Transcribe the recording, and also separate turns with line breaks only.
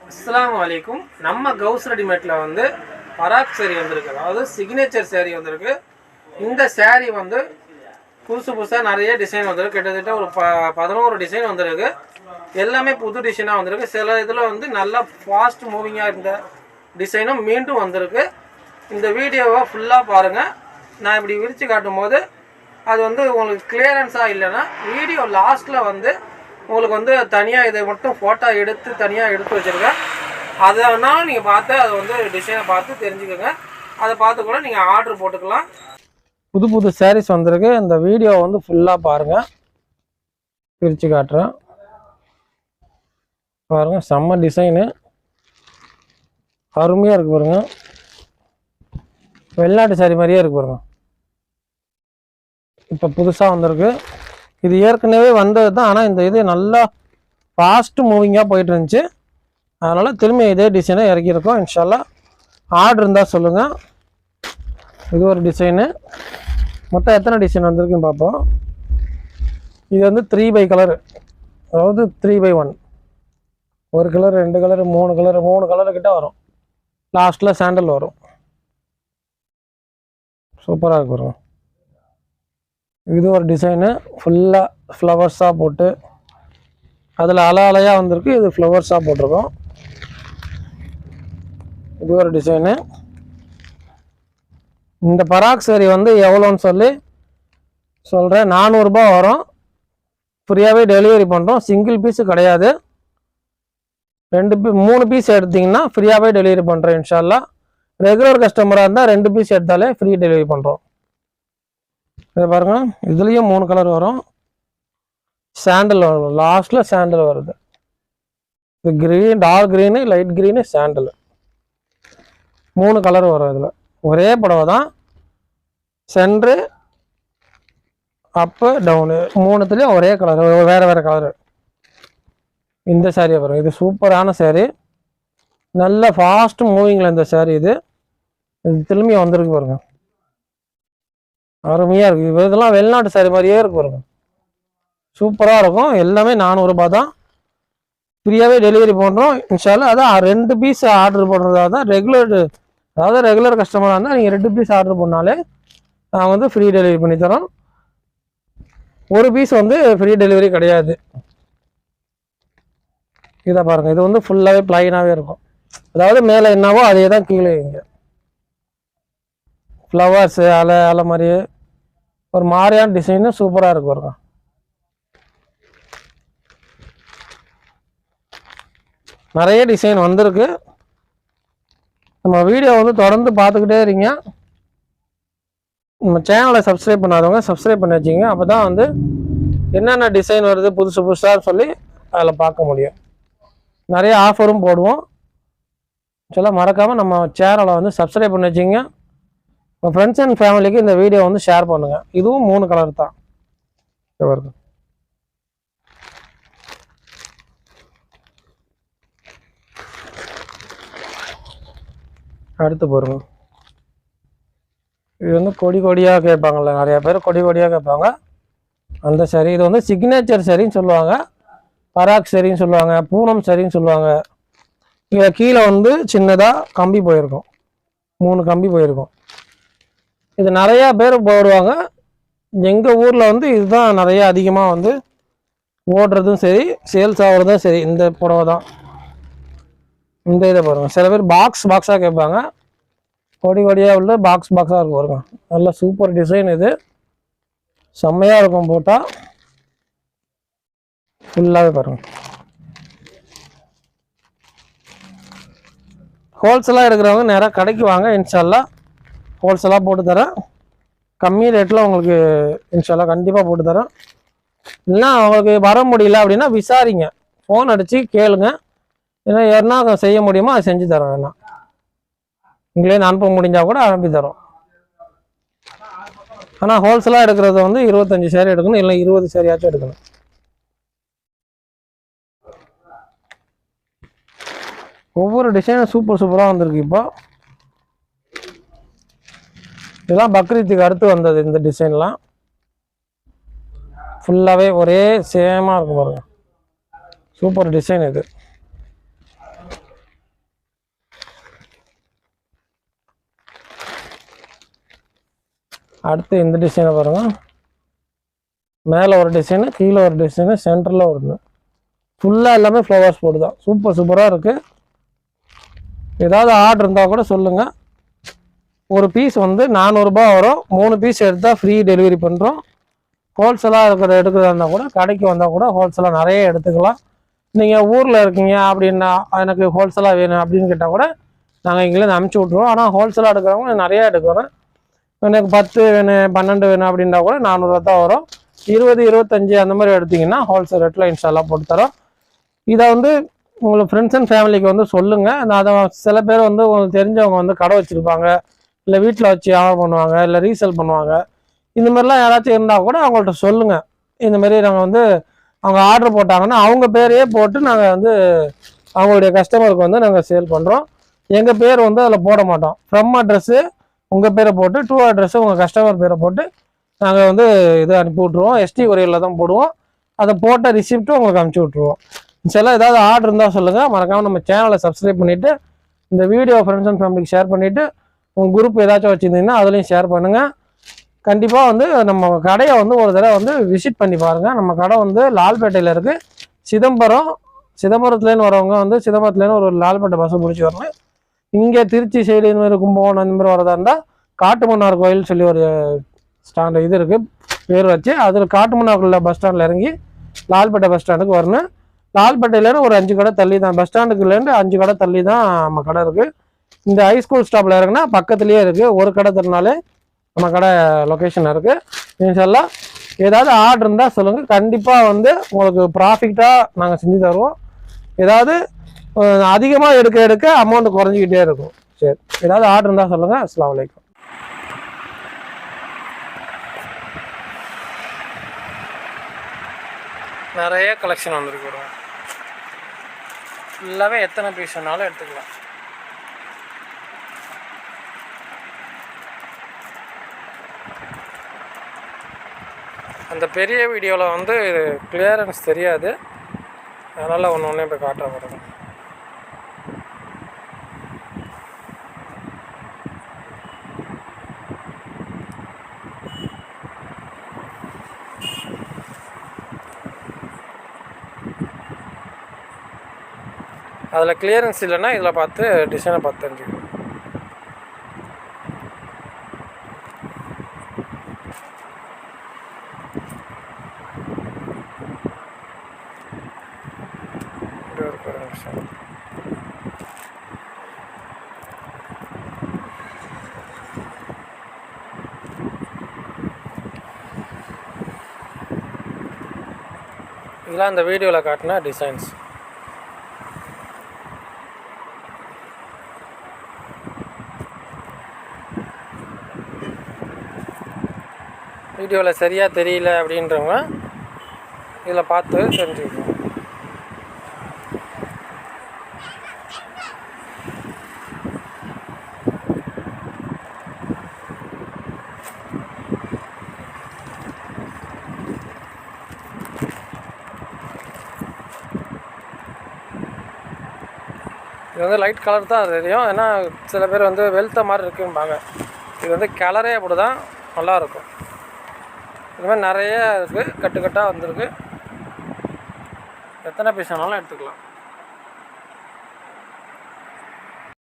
அஸ்ஸலாமு அலைக்கும். நம்ம கவுஸ் ரெடிமேட்ல வந்து பராக் சேரீ வந்திருக்கு, அதாவது சிக்னேச்சர் சேரீ வந்திருக்கு. இந்த சேரீ வந்து புதுசாக நிறைய டிசைன் வந்திருக்கு. கிட்டத்தட்ட ஒரு 11 டிசைன் வந்திருக்கு. எல்லாமே புது டிசைனாக வந்திருக்கு. சில இதில் வந்து நல்லா ஃபாஸ்ட் மூவிங்காக இருந்த டிசைனும் மீண்டும் வந்திருக்கு. இந்த வீடியோவை ஃபுல்லாக பாருங்கள். நான் இப்படி விரித்து காட்டும் போது அது வந்து உங்களுக்கு கிளியரன்ஸாக இல்லைன்னா வீடியோ லாஸ்ட்டில் வந்து உங்களுக்கு வந்து தனியாக இதை மட்டும் ஃபோட்டோ எடுத்து தனியாக எடுத்து வச்சுருக்கேன். அதை வேணாலும் நீங்கள் பார்த்து அதை வந்து டிசைனை பார்த்து தெரிஞ்சுக்கோங்க. அதை பார்த்து கூட நீங்கள் ஆர்டர் போட்டுக்கலாம். புது சாரீஸ் வந்திருக்கு. இந்த வீடியோ வந்து ஃபுல்லாக பாருங்கள். பிரித்து காட்டுறேன் பாருங்கள். செம்ம டிசைனு, அருமையாக இருக்குது பாருங்கள். வெளிநாட்டு சாரி மாதிரியே இருக்குது பாருங்கள். இப்போ புதுசாக வந்திருக்கு. இது ஏற்கனவே வந்தது தான், ஆனால் இந்த இது நல்லா ஃபாஸ்ட்டு மூவிங்காக போயிட்டு இருந்துச்சு. அதனால் திரும்பி இதே டிசைனை இறக்கியிருக்கோம். இன்ஷால்லா ஆர்டர் இருந்தால் சொல்லுங்கள். இது ஒரு டிசைனு. மொத்தம் எத்தனை டிசைன் வந்திருக்குன்னு பார்ப்போம். இது வந்து 3x கலரு, அதாவது 3x1. ஒரு கலர், 2 கலர், 3 கலரு கிட்ட வரும். லாஸ்ட்டில் சாண்டல் வரும். சூப்பராக இருக்கு பாருங்க. இது ஒரு டிசைனு, ஃபுல்லாக ஃப்ளவர்ஸாக போட்டு அதில் அலையாக வந்திருக்கு. இது ஃப்ளவர்ஸாக போட்டிருக்கோம். இது ஒரு டிசைனு. இந்த பராக் சேரீ வந்து எவ்வளோன்னு சொல்கிறேன். 400 ரூபாய் வரும். ஃப்ரீயாகவே டெலிவரி பண்ணுறோம். சிங்கிள் பீஸு கிடையாது. 3 பீஸ் எடுத்திங்கன்னா ஃப்ரீயாகவே டெலிவரி பண்ணுறோம் இன்ஷால்லா. ரெகுலர் கஸ்டமராக இருந்தால் 2 பீஸ் எடுத்தாலே ஃப்ரீ டெலிவரி பண்ணுறோம். இதை பாருங்கள், இதுலேயும் 3 கலர் வரும். சாண்டல் வரும், லாஸ்ட்டில் சாண்டல் வருது. இது green, dark green, light green, sandal 3 colour வரும். இதில் ஒரே புடவை தான், சென்ட்ரு அப்பு டவுனு 3துலேயும் ஒரே கலர், வேறு கலரு. இந்த சாரியை பாருங்கள். இது சூப்பரான சாரீ, நல்ல ஃபாஸ்ட் மூவிங்கில் இந்த சாரீ. இது திரும்பி வந்திருக்கு பாருங்கள். அருமையாக இருக்குது. இதெல்லாம் வெளிநாட்டு சாரி மாதிரியே இருக்கு பாருங்க. சூப்பராக இருக்கும். எல்லாமே 400 ரூபாய் தான். ஃப்ரீயாகவே டெலிவரி பண்ணுறோம் இன்ஷால்லா. அதான் 2 பீஸ் ஆர்டர் பண்ணுறதா தான் ரெகுலர் கஸ்டமராக இருந்தால் நீங்கள் 2 பீஸ் ஆர்டர் பண்ணாலே நாங்கள் வந்து ஃப்ரீ டெலிவரி பண்ணித்தரோம். ஒரு பீஸ் வந்து ஃப்ரீ டெலிவரி கிடையாது. இதை பாருங்கள். இது வந்து ஃபுல்லாகவே ப்ளைனாகவே இருக்கும். அதாவது மேலே என்னவோ அதே தான் கீழே. இங்கே ஃப்ளவர்ஸு அலை மாதிரி ஒரு மாதிரியான டிசைனு சூப்பராக இருக்கு பாருங்க. நிறைய டிசைன் வந்திருக்கு. நம்ம வீடியோ வந்து தொடர்ந்து பார்த்துக்கிட்டே இருங்க. நம்ம சேனலை சப்ஸ்கிரைப் பண்ணாதவங்க சப்ஸ்கிரைப் பண்ணி வச்சிங்க. அப்போ தான் வந்து என்னென்ன டிசைன் வருது புதுசாக சொல்லி அதில் பார்க்க முடியும். நிறைய ஆஃபரும் போடுவோம். சொல்ல மறக்காமல் நம்ம சேனலை வந்து சப்ஸ்கிரைப் பண்ணி வச்சிங்க. உங்கள் ஃப்ரெண்ட்ஸ் அண்ட் ஃபேமிலிக்கு இந்த வீடியோ வந்து ஷேர் பண்ணுங்கள். இதுவும் 3 கலர் தான் வருது. அடுத்து பாருங்க. இது வந்து கொடியாக கேட்பாங்கள்ல, நிறைய பேர் கொடியாக கேட்பாங்க. அந்த சரி இது வந்து சிக்னேச்சர் சரின்னு சொல்லுவாங்க, பராக் சரின்னு சொல்லுவாங்க, பூனம் சரின்னு சொல்லுவாங்க. இதில் கீழே வந்து சின்னதாக கம்பி போயிருக்கும், 3 கம்பி போயிருக்கும். இது நிறையா பேர் போடுவாங்க. எங்கள் ஊரில் வந்து இதுதான் நிறைய அதிகமாக வந்து ஓடுறதும் சரி, சேல்ஸ் ஆகுறதும் சரி. இந்த புடவை தான். இந்த இதை பாருங்கள். சில பேர் பாக்ஸாக கேட்பாங்க. கொடியாக உள்ள பாக்ஸாக இருக்கும் பாருங்க. நல்ல சூப்பர் டிசைன். இது செம்மையாக இருக்கும். போட்டால் ஃபுல்லாகவே பாருங்கள். ஹோல்சேலாக எடுக்கிறவங்க நேராக கடைக்கு வாங்க. இன்ஷால்லா ஹோல்சேலாக போட்டு தரேன். கம்மி ரேட்டில் உங்களுக்கு இன்ஷால்லா கண்டிப்பாக போட்டு தரேன். இல்லைன்னா உங்களுக்கு வர முடியல அப்படின்னா விசாரிங்க, ஃபோன் அடித்து கேளுங்க. ஏன்னா யாருன்னா செய்ய முடியுமோ அதை செஞ்சு தரோம். வேணா உங்களே அனுப்ப முடிஞ்சால் கூட அனுப்பி தரோம். ஆனால் ஹோல்சேலாக எடுக்கிறது வந்து 25 சேரீ எடுக்கணும், இல்லை 20 சேரீயாச்சும் எடுக்கணும். ஒவ்வொரு டிசைனும் சூப்பராக வந்திருக்கு. இப்போ இதெல்லாம் பக்ரீத்துக்கு அடுத்து வந்தது. இந்த டிசைன்லாம் ஃபுல்லாகவே ஒரே சேமாக இருக்கும் பாருங்க. சூப்பர் டிசைன் இது. அடுத்து இந்த டிசைனை பாருங்கள். மேலே ஒரு டிசைனு, கீழே ஒரு டிசைனு, சென்டரில் ஒன்று. ஃபுல்லாக எல்லாமே ஃப்ளவர்ஸ் போட்டு தான். சூப்பராக இருக்குது. ஏதாவது ஆர்டர் இருந்தால் கூட சொல்லுங்கள். ஒரு பீஸ் வந்து 400 ரூபாய் வரும். 3 பீஸ் எடுத்தால் ஃப்ரீ டெலிவரி பண்ணுறோம். ஹோல்சேலாக எடுக்கிறதா இருந்தால் கூட கடைக்கு வந்தால் கூட ஹோல்சேலாக நிறைய எடுத்துக்கலாம். நீங்கள் ஊரில் இருக்கீங்க அப்படின்னா எனக்கு ஹோல்சேலாக வேணும் அப்படின்னு கேட்டால் கூட நாங்கள் இங்கேருந்து அனுப்பிச்சி விட்ருவோம். ஆனால் ஹோல்சேலாக எடுக்கிறவங்க நிறையா எடுக்கணும். எனக்கு 10 வேணும், 12 வேணும் அப்படின்னா கூட 400 ரூபா தான் வரும். 20, 25 அந்த மாதிரி எடுத்திங்கன்னா ஹோல்சேல் ரேட்டில் இன்ஸ்டாலாக போட்டு தரோம். இதை வந்து உங்களுக்கு ஃப்ரெண்ட்ஸ் அண்ட் ஃபேமிலிக்கு வந்து சொல்லுங்கள். அதை சில பேர் வந்து உங்களுக்கு தெரிஞ்சவங்க வந்து கடை வச்சுருப்பாங்க, இல்லை வீட்டில் வச்சு வியாபாரம் பண்ணுவாங்க, இல்லை ரீசேல் பண்ணுவாங்க. இந்த மாதிரிலாம் யாராச்சும் இருந்தால் கூட அவங்கள்ட்ட சொல்லுங்கள். இந்தமாரி நாங்கள் வந்து அவங்க ஆர்டர் போட்டாங்கன்னா அவங்க பேரையே போட்டு நாங்கள் வந்து அவங்களுடைய கஸ்டமருக்கு வந்து நாங்கள் சேல் பண்ணுறோம். எங்கள் பேர் வந்து அதில் போட மாட்டோம். ஃப்ரம் அட்ரெஸ்ஸு உங்கள் பேரை போட்டு, டூ அட்ரெஸ்ஸு உங்கள் கஸ்டமர் பேரை போட்டு நாங்கள் வந்து இது அனுப்பி விட்ருவோம். எஸ்டி கொரியரில் தான் போடுவோம். அதை போட்ட ரிசிப்ட்டும் உங்களுக்கு அனுப்பிச்சி விட்ருவோம். இன்ஷால்லா ஏதாவது ஆர்டர் இருந்தால் சொல்லுங்கள். மறக்காமல் நம்ம சேனலை சப்ஸ்கிரைப் பண்ணிவிட்டு இந்த வீடியோ ஃப்ரெண்ட்ஸ் அண்ட் ஃபேமிலிக்கு ஷேர் பண்ணிவிட்டு உங்கள் குரூப் ஏதாச்சும் வச்சுருந்தீங்கன்னா அதுலேயும் ஷேர் பண்ணுங்கள். கண்டிப்பாக வந்து நம்ம கடையை வந்து ஒரு தடவை வந்து விசிட் பண்ணி பாருங்கள். நம்ம கடை வந்து லால்பேட்டையில் இருக்குது. சிதம்பரத்துலேருந்து வரவங்க வந்து சிதம்பரத்துலேருந்து ஒரு லால்பேட்டை பஸ்ஸை பிடிச்சி வரணும். இங்கே திருச்சி சைடு இந்த மாதிரி கும்பகோணம் இந்த மாதிரி வரதா இருந்தால் காட்டுமன்னார் கோயில் சொல்லி ஒரு ஸ்டாண்டு இது இருக்குது, பேர் வச்சு. அதில் காட்டுமன்னார்குள்ள பஸ் ஸ்டாண்டில் இறங்கி லால்பேட்டை பஸ் ஸ்டாண்டுக்கு வரணும். லால்பேட்டையிலேருந்து ஒரு 5 கடை தள்ளி தான், பஸ் ஸ்டாண்டுக்குலேருந்து 5 கடை தள்ளி தான் நம்ம கடை இருக்குது. இந்த ஹைஸ்கூல் ஸ்டாப்பில் இறங்குனா பக்கத்துலேயே இருக்குது. ஒரு கடை தரனாலே நம்ம கடை லொக்கேஷன் இருக்குது. இன்ஷால்லா ஏதாவது ஆர்டர் இருந்தால் சொல்லுங்கள். கண்டிப்பாக வந்து உங்களுக்கு ப்ராஃபிட்டாக நாங்கள் செஞ்சு தருவோம். ஏதாவது அதிகமாக எடுக்க அமௌண்ட் குறைஞ்சிக்கிட்டே இருக்கும். சரி, ஏதாவது ஆர்டர் இருந்தால் சொல்லுங்கள். அஸ்ஸலாமு அலைக்கும். நிறைய கலெக்ஷன் வந்துருக்கு. ஃபுல்லாகவே எத்தனை பீஸ் வேணாலும் எடுத்துக்கலாம். அந்த பெரிய வீடியோவில் வந்து கிளியரன்ஸ் தெரியாது, அதனால் ஒன்று இப்போ காட்ட வருது. அதில் கிளியரன்ஸ் இல்லைன்னா இதில் பார்த்து டிசைனை பார்த்து தெரிஞ்சுக்கணும். இதெல்லாம் இந்த வீடியோவில் காட்டின டிசைன்ஸ். வீடியோவில் சரியாக தெரியல அப்படின்றவங்க இதில் பார்த்து தெரிஞ்சுக்கணும். இது வந்து லைட் கலர் தான் தெரியும், ஏன்னா சில பேர் வந்து வெளுத்த மாதிரி இருக்கும்பாங்க. இது வந்து கலரே அப்படி தான் நல்லாயிருக்கும். இது மாதிரி நிறைய இருக்குது, கட்டுக்கட்டாக வந்திருக்கு. எத்தனை பீஸ் ஆனாலும் எடுத்துக்கலாம்.